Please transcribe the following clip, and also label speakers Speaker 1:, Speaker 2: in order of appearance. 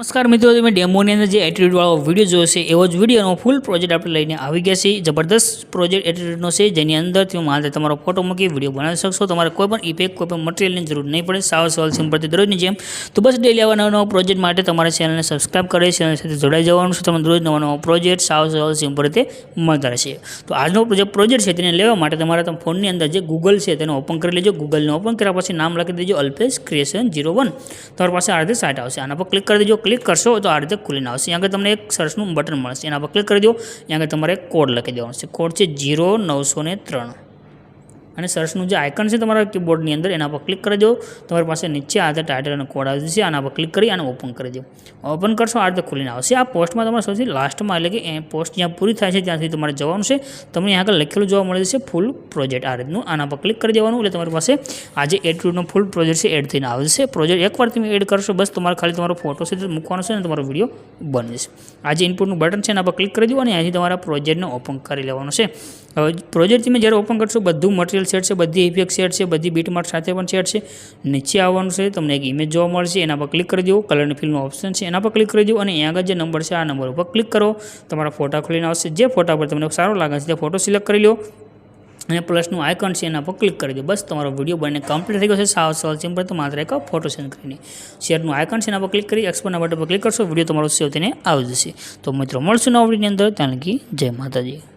Speaker 1: નમસ્કાર મિત્રો, તમે ડેમોની અંદર જે એટ્રીટ્યુડવાળો વિડીયો જોયો છે એવો જ વિડીયોનો ફૂલ પ્રોજેક્ટ આપણે લઈને આવી ગયા છીએ। જબરદસ્ત પ્રોજેક્ટ એટ્રીટ્યુડનો છે, જેની અંદર તમે માત્ર તમારો ફોટો મૂકી વિડીયો બનાવી શકશો। તમારે કોઈ પણ ઇફેક્ટ, કોઈ પણ મટીરિયલની જરૂર નહીં પડે। સાવ સરળ સિમ્પલથી દરરોજની જેમ। તો બસ ડેલી આવા નવા પ્રોજેક્ટ માટે તમારા ચેનલને સબસ્ક્રાઇબ કરી ચેનલ સાથે જોડાઈ જવાનું છે। તમને દરરોજ નવા પ્રોજેક્ટ સાવ સરળ સિમ્પલ રીતે મળતા રહેશે। તો આજનો પ્રોજેક્ટ છે તેને લેવા માટે તમારા ફોનની અંદર જે ગૂગલ છે તેને ઓપન કરી લેજો। ગૂગલને ઓપન કર્યા પછી નામ લખી દેજો અલ્પેશ ક્રિએશન 01। તમારી પાસે આ રીતે સાઇટ આવશે, આના પર ક્લિક કરી દેજો। ક્લિક કરશો તો આ રીતે ખુલીને આવશે। यहाँ તમને એક સર્ચનું બટન મળશે, એના પર ક્લિક કરી દો। यहाँ તમારે કોડ લખી દેવાનો છે, કોડ છે 0903 અને સર્ચનું જે આઇકન છે તમારા કીબોર્ડની અંદર એના પર ક્લિક કરી દો। તમારી પાસે નીચે આ રીતે ટાઇટલ અને કોડ આવી જશે, આના પર ક્લિક કરી અને ઓપન કરી દો। ઓપન કરશો આ રીતે ખુલીને આવશે। આ પોસ્ટમાં તમારે સૌથી લાસ્ટમાં એટલે કે એ પોસ્ટ જ્યાં પૂરી થાય છે ત્યાં સુધી તમારે જવાનું છે। તમને અહીંયા આગળ લખેલું જોવા મળે છે ફૂલ પ્રોજેક્ટ આ રીતનું, આના પર ક્લિક કરી દેવાનું એટલે તમારી પાસે આ જે એટ્રીટ્યુડનો ફૂલ પ્રોજેક્ટ છે એડ થઈને આવે છે। પ્રોજેક્ટ એકવાર તમે એડ કરશો બસ તમારે ખાલી તમારો ફોટો છે મૂકવાનો છે અને તમારો વિડીયો બની જશે। આ જે ઇનપુટનું બટન છે એના પર ક્લિક કરી દો અને અહીંથી તમારા પ્રોજેક્ટને ઓપન કરી લેવાનો છે। હવે પ્રોજેક્ટ તમે જ્યારે ઓપન કરશો બધું મટીરિયલ સેટ છે, બધી ઇફેક્ટ સેટ છે, બધી બીટમાર્ક સાથે પણ સેટ છે। નીચે આવવાનું છે, તમને એક ઇમેજ જોવા મળશે, એના પર ક્લિક કરી દો। કલરની ફિલ્મનો ઓપ્શન છે એના પર ક્લિક કરી દો અને અહીંયા આગળ જે નંબર છે આ નંબર ઉપર ક્લિક કરો। તમારા ફોટા ખોલીને આવશે, જે ફોટા પર તમને સારો લાગે છે તે ફોટો સિલેક્ટ કરી લો અને પ્લસનું આઇકન છે એના પર ક્લિક કરી દો। બસ તમારો વિડીયો બનીને કમ્પ્લીટ થઈ ગયો છે, સાવ સરળ સિમ્પલ। તો માત્ર એક ફોટો સેન્ડ કરીને શેરનું આઇકન છે એના પર ક્લિક કરી એક્સપોર્ટના બટન પર ક્લિક કરશો, વિડીયો તમારો સેવ થઈને આવી જશે। તો મિત્રો મળશું નવા વિડીયોની અંદર, ત્યાં લગી જય માતાજી।